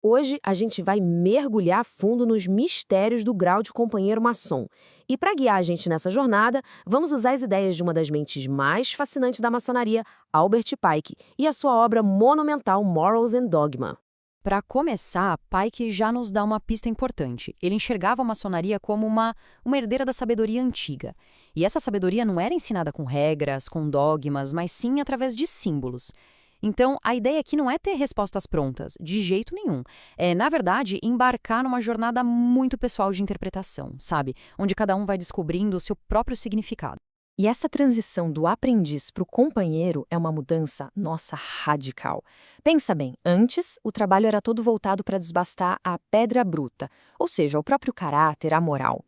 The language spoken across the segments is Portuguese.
Hoje a gente vai mergulhar a fundo nos mistérios do grau de companheiro maçom. E para guiar a gente nessa jornada, vamos usar as ideias de uma das mentes mais fascinantes da maçonaria, Albert Pike, e a sua obra monumental Morals and Dogma. Para começar, Pike já nos dá uma pista importante. Ele enxergava a maçonaria como uma herdeira da sabedoria antiga. E essa sabedoria não era ensinada com regras, com dogmas, mas sim através de símbolos. Então, a ideia aqui não é ter respostas prontas, de jeito nenhum. É, na verdade, embarcar numa jornada muito pessoal de interpretação, sabe? Onde cada um vai descobrindo o seu próprio significado. E essa transição do aprendiz para o companheiro é uma mudança, nossa, radical. Pensa bem, antes o trabalho era todo voltado para desbastar a pedra bruta, ou seja, o próprio caráter, a moral.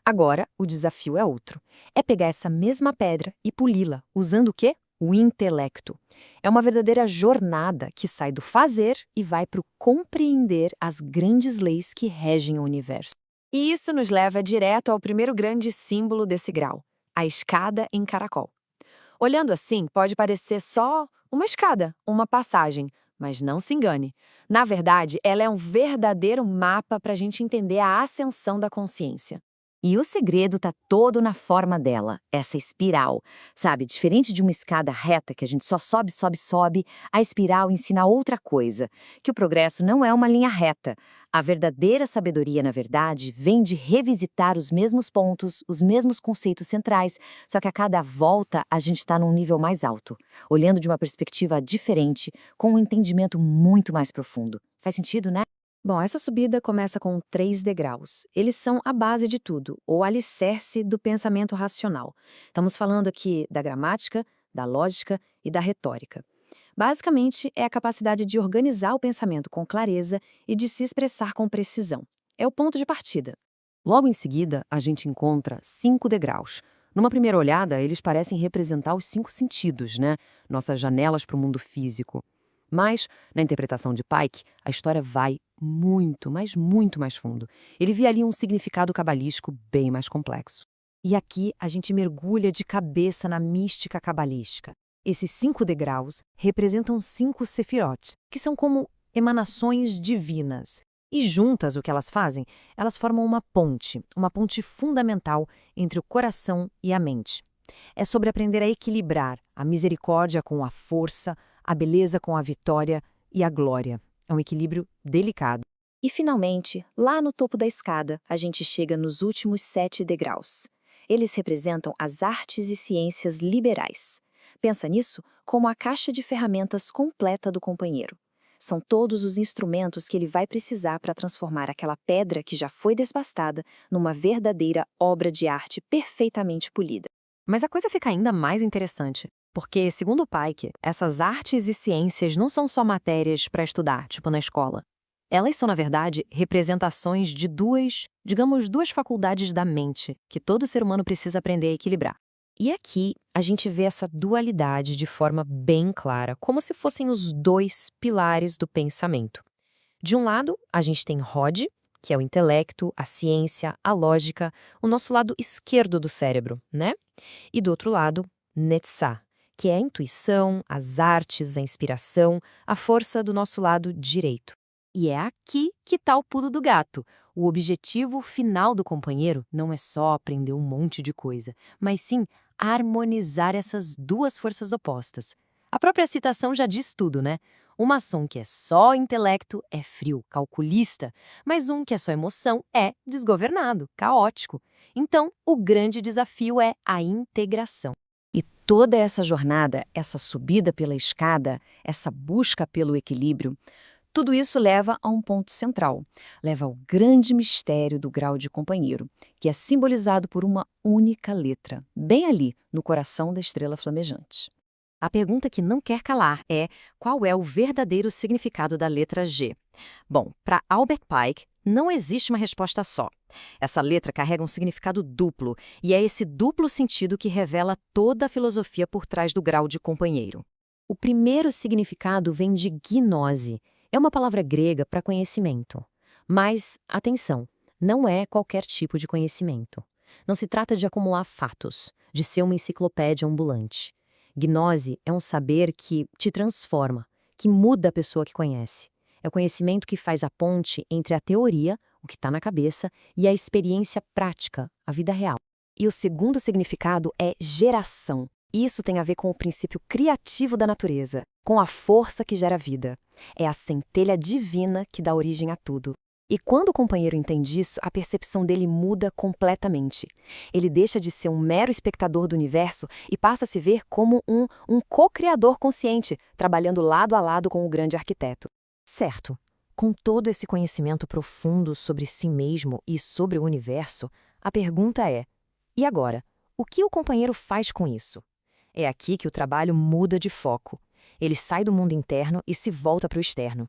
Agora, o desafio é outro. É pegar essa mesma pedra e poli-la, usando o quê? O intelecto. É uma verdadeira jornada que sai do fazer e vai para o compreender as grandes leis que regem o universo. E isso nos leva direto ao primeiro grande símbolo desse grau, a escada em caracol. Olhando assim, pode parecer só uma escada, uma passagem, mas não se engane. Na verdade, ela é um verdadeiro mapa para a gente entender a ascensão da consciência. E o segredo está todo na forma dela, essa espiral. Sabe, diferente de uma escada reta que a gente só sobe, sobe, sobe, a espiral ensina outra coisa, que o progresso não é uma linha reta. A verdadeira sabedoria, na verdade, vem de revisitar os mesmos pontos, os mesmos conceitos centrais, só que a cada volta a gente está num nível mais alto, olhando de uma perspectiva diferente, com um entendimento muito mais profundo. Faz sentido, né? Bom, essa subida começa com 3 degraus. Eles são a base de tudo, o alicerce do pensamento racional. Estamos falando aqui da gramática, da lógica e da retórica. Basicamente, é a capacidade de organizar o pensamento com clareza e de se expressar com precisão. É o ponto de partida. Logo em seguida, a gente encontra 5 degraus. Numa primeira olhada, eles parecem representar os 5 sentidos, né? Nossas janelas para o mundo físico. Mas, na interpretação de Pike, a história vai muito, mas muito mais fundo. Ele via ali um significado cabalístico bem mais complexo. E aqui a gente mergulha de cabeça na mística cabalística. Esses 5 degraus representam 5 sefirot, que são como emanações divinas. E juntas, o que elas fazem? Elas formam uma ponte fundamental entre o coração e a mente. É sobre aprender a equilibrar a misericórdia com a força, a beleza com a vitória e a glória. É um equilíbrio delicado. E, finalmente, lá no topo da escada, a gente chega nos últimos 7 degraus. Eles representam as artes e ciências liberais. Pensa nisso como a caixa de ferramentas completa do companheiro. São todos os instrumentos que ele vai precisar para transformar aquela pedra que já foi desbastada numa verdadeira obra de arte perfeitamente polida. Mas a coisa fica ainda mais interessante, porque, segundo Pike, essas artes e ciências não são só matérias para estudar, tipo na escola. Elas são, na verdade, representações de duas faculdades da mente que todo ser humano precisa aprender a equilibrar. E aqui a gente vê essa dualidade de forma bem clara, como se fossem os 2 pilares do pensamento. De um lado, a gente tem Rod, que é o intelecto, a ciência, a lógica, o nosso lado esquerdo do cérebro, né? E do outro lado, Netzah, que é a intuição, as artes, a inspiração, a força do nosso lado direito. E é aqui que está o pulo do gato. O objetivo final do companheiro não é só aprender um monte de coisa, mas sim harmonizar essas duas forças opostas. A própria citação já diz tudo, né? Um maçom que é só intelecto é frio, calculista, mas um que é só emoção é desgovernado, caótico. Então, o grande desafio é a integração. E toda essa jornada, essa subida pela escada, essa busca pelo equilíbrio, tudo isso leva a um ponto central. Leva ao grande mistério do grau de companheiro, que é simbolizado por uma única letra, bem ali, no coração da estrela flamejante. A pergunta que não quer calar é: qual é o verdadeiro significado da letra G? Bom, para Albert Pike, não existe uma resposta só. Essa letra carrega um significado duplo, e é esse duplo sentido que revela toda a filosofia por trás do grau de companheiro. O primeiro significado vem de gnose. É uma palavra grega para conhecimento. Mas, atenção, não é qualquer tipo de conhecimento. Não se trata de acumular fatos, de ser uma enciclopédia ambulante. Gnose é um saber que te transforma, que muda a pessoa que conhece. É o conhecimento que faz a ponte entre a teoria, o que está na cabeça, e a experiência prática, a vida real. E o segundo significado é geração. Isso tem a ver com o princípio criativo da natureza, com a força que gera vida. É a centelha divina que dá origem a tudo. E quando o companheiro entende isso, a percepção dele muda completamente. Ele deixa de ser um mero espectador do universo e passa a se ver como um co-criador consciente, trabalhando lado a lado com o grande arquiteto. Certo, com todo esse conhecimento profundo sobre si mesmo e sobre o universo, a pergunta é: e agora? O que o companheiro faz com isso? É aqui que o trabalho muda de foco. Ele sai do mundo interno e se volta para o externo.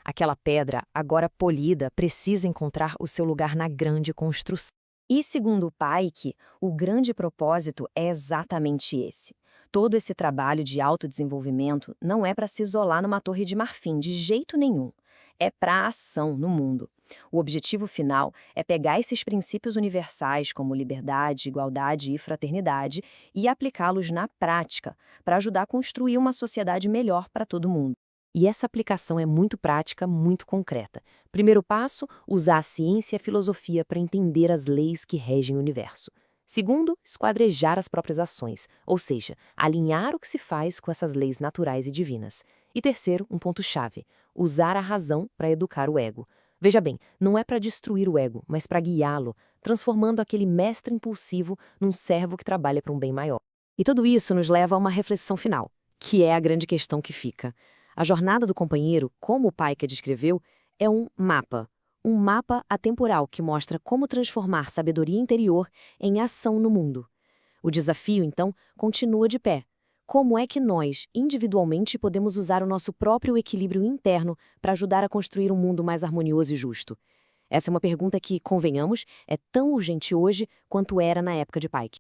Aquela pedra, agora polida, precisa encontrar o seu lugar na grande construção. E segundo o Paik, o grande propósito é exatamente esse. Todo esse trabalho de autodesenvolvimento não é para se isolar numa torre de marfim, de jeito nenhum. É para a ação no mundo. O objetivo final é pegar esses princípios universais como liberdade, igualdade e fraternidade e aplicá-los na prática, para ajudar a construir uma sociedade melhor para todo mundo. E essa aplicação é muito prática, muito concreta. Primeiro passo, usar a ciência e a filosofia para entender as leis que regem o universo. Segundo, esquadrejar as próprias ações, ou seja, alinhar o que se faz com essas leis naturais e divinas. E terceiro, um ponto-chave, usar a razão para educar o ego. Veja bem, não é para destruir o ego, mas para guiá-lo, transformando aquele mestre impulsivo num servo que trabalha para um bem maior. E tudo isso nos leva a uma reflexão final, que é a grande questão que fica. A jornada do companheiro, como o Paik descreveu, é um mapa atemporal que mostra como transformar sabedoria interior em ação no mundo. O desafio, então, continua de pé. Como é que nós, individualmente, podemos usar o nosso próprio equilíbrio interno para ajudar a construir um mundo mais harmonioso e justo? Essa é uma pergunta que, convenhamos, é tão urgente hoje quanto era na época de Paik.